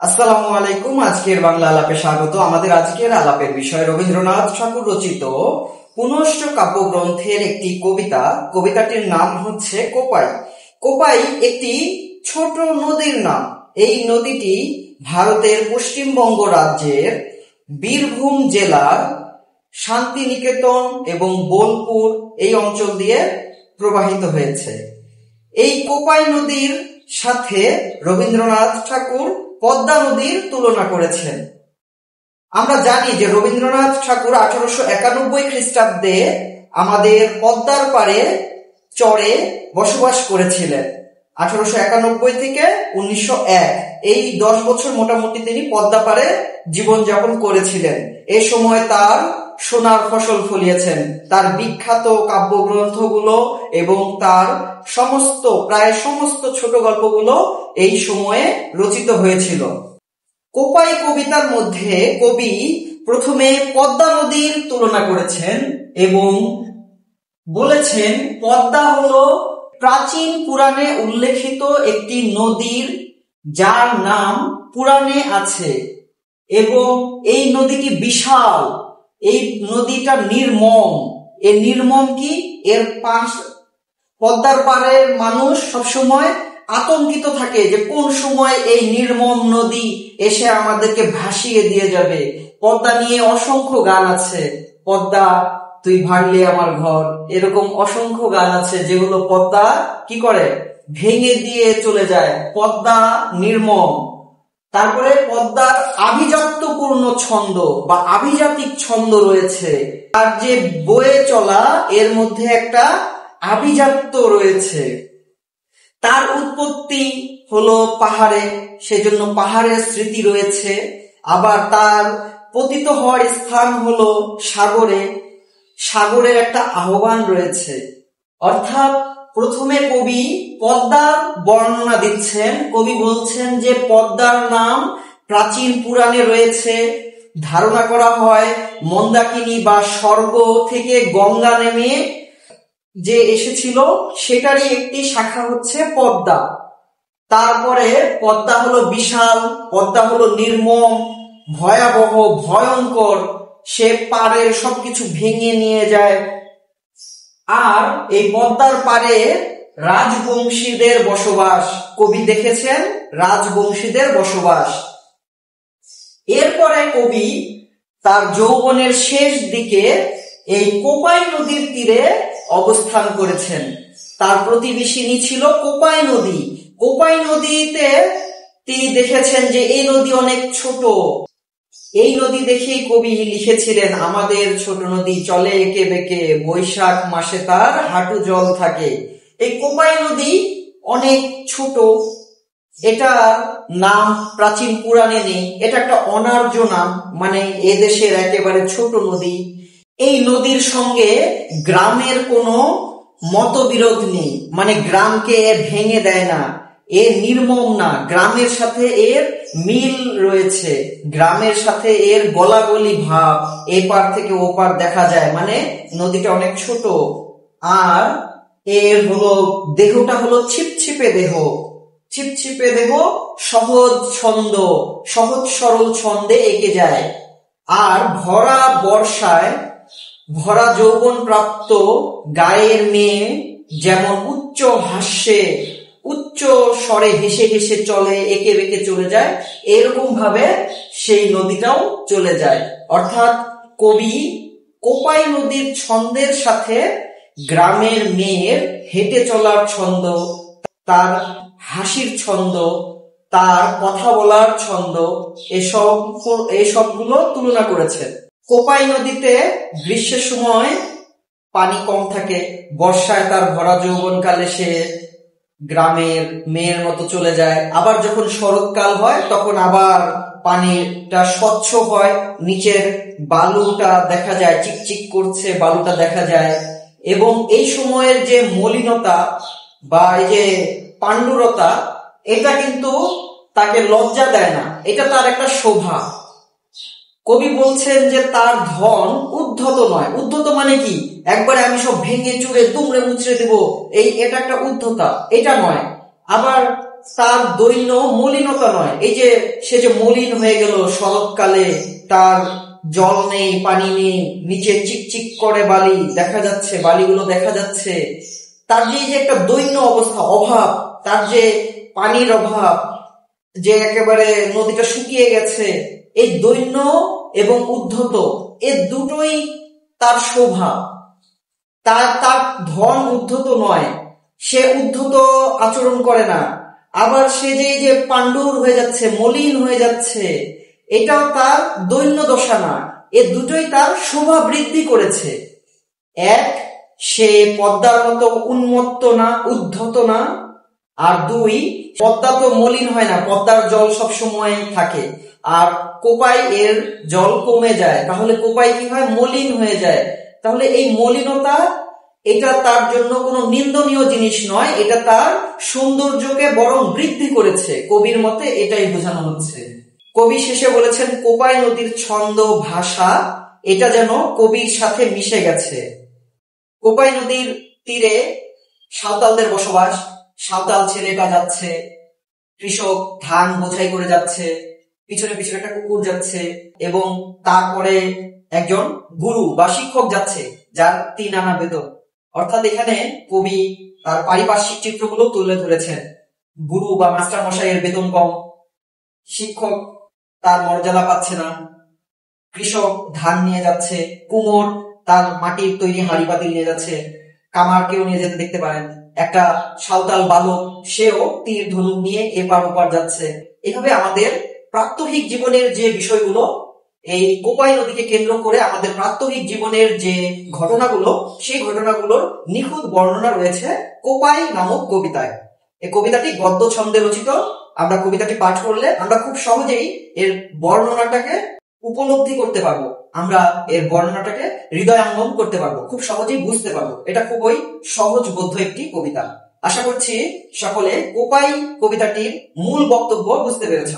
আসসালামু আলাইকুম। আজকের বাংলা আলাপে স্বাগত। আমাদের আজকের আলাপের বিষয় রবীন্দ্রনাথ ঠাকুর রচিত পুনশ্চ কাব্যগ্রন্থের একটি কবিতা। কবিতাটির নাম হচ্ছে কোপাই। কোপাই একটি ছোট নদীর নাম। এই নদীটি ভারতের পশ্চিমবঙ্গ রাজ্যের বীরভূম জেলার শান্তিনিকেতন এবং বোলপুর এই অঞ্চল দিয়ে প্রবাহিত হয়েছে। এই কোপাই নদীর সাথে রবীন্দ্রনাথ ঠাকুর পদ্মা নদীর তুলনা করেছেন। আমরা জানি যে রবীন্দ্রনাথ ঠাকুর 1891 খ্রিস্টাব্দে আমাদের পদ্মার পাড়ে চরে বসবাস করেছিলেন। 1891 থেকে 1901 এই 10 বছর মোটামুটি তিনি পদ্মা পাড়ে জীবনযাপন করেছিলেন। এ সময় তার সোনার ফসল ফলিয়েছেন। তার বিখ্যাত কাব্যগ্রন্থগুলো এবং তার প্রায় সমস্ত ছোট গল্পগুলো এই সময়ে রচিত হয়েছিল। কোপাই কবিতার মধ্যে কবি প্রথমে পদ্মা নদীর তুলনা করেছেন এবং বলেছেন পদ্মা হলো প্রাচীন পুরাণে উল্লেখিত একটি নদীর যার নাম পুরাণে আছে এবং এই নদীটি বিশাল, এই নদীটা নির্মম। এর নির্মম কি? এর পদ্মার পাড়ের মানুষ সবসময় আতঙ্কিত থাকে যে কোন সময় এই নির্মম নদী এসে আমাদেরকে ভাসিয়ে দিয়ে যাবে। পদ্মা নিয়ে অসংখ্য গান আছে, পদ্মা তুই ভাঙলে আমার ঘর, এরকম অসংখ্য গান আছে যেগুলো পদ্মা কি করে, ভেঙে দিয়ে চলে যায়। পদ্মা নির্মম। তারপরে পদ্মার আভিজাত্যপূর্ণ ছন্দ বা আভিজাতিক ছন্দ রয়েছে। আর যে বয়ে চলা এর মধ্যে একটা আভিজাত্য রয়েছে। তার উৎপত্তি হলো পাহাড়ে, সেজন্য পাহাড়ের স্মৃতি রয়েছে। আবার তার পতিত হওয়ার স্থান হলো সাগরে, সাগরের একটা আহ্বান রয়েছে। অর্থাৎ প্রথমে কবি পদ্মার বর্ণনা দিচ্ছেন। কবি বলছেন যে পদ্মার নাম প্রাচীন পুরাণে রয়েছে। ধারণা করা হয় মন্দাকিনী বা স্বর্গ থেকে গঙ্গা নেমে যে এসেছিল সেটারই একটি শাখা হচ্ছে পদ্মা। তারপরে পদ্মা হলো বিশাল, পদ্মা হলো নির্মম, ভয়াবহ, ভয়ঙ্কর। সে পাড়ের সবকিছু ভেঙে নিয়ে যায়। আর এই পদ্মার পাড়ে রাজবংশীদের বসবাস। কবি দেখেছেন রাজবংশীদের বসবাস। এরপরে কবি তার যৌবনের শেষ দিকে এই কোপাই নদীর তীরে অবস্থান করেছেন। তার প্রতিবেশিনী ছিল কোপাই নদী। কোপাই নদীতে তিনি দেখেছেন যে এই নদী অনেক ছোট। এই নদী দেখেই কবি লিখেছিলেন, আমাদের ছোট নদী চলে এঁকে বেঁকে, বৈশাখ মাসে তার হাঁটু জল থাকে। এই কোপাই নদী অনেক ছোট, এটা নাম প্রাচীন পুরাণে নেই, এটা একটা অনার্য নাম, মানে এদেশের একেবারে ছোট নদী। এই নদীর সঙ্গে গ্রামের কোনো মতবিরোধ নেই, মানে গ্রামকে ভেঙে দেয় না, এর নির্মম না, গ্রামের সাথে এর মিল রয়েছে, গ্রামের সাথে এর গলাগলি ভাব, এপার থেকে ওপার দেখা যায়, মানে নদীটা অনেক ছোট। আর এর হলো দেহটা হলো ছিপছিপে দেহ, ছিপছিপে দেহ, সহজ ছন্দ, সহজ সরল ছন্দে এঁকে যায়। আর ভরা বর্ষায় ভরা যৌবন প্রাপ্ত গায়ের মেয়ে যেমন উচ্চ হাস্যে উচ্চ স্বরে হেসে হেসে চলে, এঁকে বেঁকে চলে যায়, এরকম ভাবে সেই নদীটাও চলে যায়। অর্থাৎ কবি কোপাই নদীর ছন্দের সাথে গ্রামের মেয়ের হেঁটে চলার ছন্দ, তার হাসির ছন্দ, তার কথা বলার ছন্দ, এসবগুলো তুলনা করেছেন। কোপাই নদীতে গ্রীষ্মের সময় পানি কম থাকে, বর্ষায় তার ভরা যৌবনকালে সে গ্রামের মেয়ের মতো চলে যায়। আবার যখন শরৎকাল হয় তখন আবার পানিটা স্বচ্ছ হয়, নিচের বালুটা দেখা যায়, চিকচিক করছে বালুটা দেখা যায়। এবং এই সময়ের যে মলিনতা বা এই যে পাণ্ডুরতা, এটা কিন্তু তাকে লজ্জা দেয় না, এটা তার একটা শোভা। কবি বলছেন যে তার ধন উদ্ধত নয়। উদ্ধত মানে কি? একবারে আমি সব ভেঙে চুরে দুমড়ে মুচড়ে দেব, এটা একটা উদ্ধতা, এটা নয়। আবার তার দৈন্য মলিনতা নয়, এই যে সে যে মলিন হয়ে গেল শরৎকালে, তার জল নেই, পানি নেই, নিচে চিকচিক করে বালি দেখা যাচ্ছে, বালিগুলো দেখা যাচ্ছে, তার যে এই যে একটা দৈন্য অবস্থা, অভাব, তার যে পানির অভাব, যে একেবারে নদীটা শুকিয়ে গেছে, এই দৈন্য এবং উদ্ধত এ দুটোই তার শোভা। তার তার ধন উদ্ধত নয়, সে উদ্ধত আচরণ করে না। আবার সে যে এই যে পাণ্ডুর হয়ে যাচ্ছে, মলিন হয়ে যাচ্ছে, এটাও তার দৈন্য দশা না, এ দুটোই তার শোভা বৃদ্ধি করেছে। এক, সে পদ্মার মতো উন্মত্ত না, উদ্ধত না। আর দুই, পদ্মা তো মলিন হয় না, পদ্মার জল সব সময় থাকে। আর কোপাই এর জল কমে যায়, তাহলে কোপাই কি হয়, মলিন হয়ে যায়। তাহলে এই মলিনতা, এটা তার জন্য কোনো নিন্দনীয় জিনিস নয়, এটা তার সৌন্দর্যকে বরং বৃদ্ধি করেছে। কবির মতে এটাই বোঝানো হচ্ছে। কবি শেষে বলেছেন, কোপাই নদীর ছন্দ ভাষা এটা যেন কবির সাথে মিশে গেছে। কোপাই নদীর তীরে সাঁওতালদের বসবাস, সাঁওতাল ছেলেটা যাচ্ছে, কৃষক ধান বোঝাই করে যাচ্ছে, পিছনে পিছনে একটা কুকুর যাচ্ছে, এবং তারপরে একজন গুরু বা শিক্ষক যাচ্ছে, যার 3 আনা বেতন। অর্থাৎ এখানে কবি তার পারিপার্শ্বিক চিত্রগুলো তুলে ধরেছেন। গুরু বা মাস্টার মশাইয়ের বেতন কম, শিক্ষক তার মর্যাদা পাচ্ছে না, কৃষক ধান নিয়ে যাচ্ছে, কুমোর তার মাটির তৈরি হাঁড়ি পাতিল নিয়ে যাচ্ছে, কামারকেও নিয়ে যেতে দেখতে পারেন, একটা সাঁওতাল বালক সেও তীর ধনুক নিয়ে এপার ওপার যাচ্ছে। এভাবে আমাদের প্রাত্যহিক জীবনের যে বিষয়গুলো, এই কোপাই নদীকে কেন্দ্র করে আমাদের প্রাত্যহিক জীবনের যে ঘটনাগুলো, সেই ঘটনাগুলোর নিখুঁত বর্ণনা রয়েছে কোপাই নামক কবিতায়। এই কবিতাটি গদ্য ছন্দে রচিত। আমরা কবিতাটি পাঠ করলে আমরা খুব সহজেই এর বর্ণনাটাকে উপলব্ধি করতে পারবো, আমরা এর বর্ণনাটাকে হৃদয়াঙ্গম করতে পারবো, খুব সহজেই বুঝতে পারবো। এটা খুবই সহজবোধ্য একটি কবিতা। আশা করছি সকলে কোপাই কবিতাটির মূল বক্তব্য বুঝতে পেরেছ।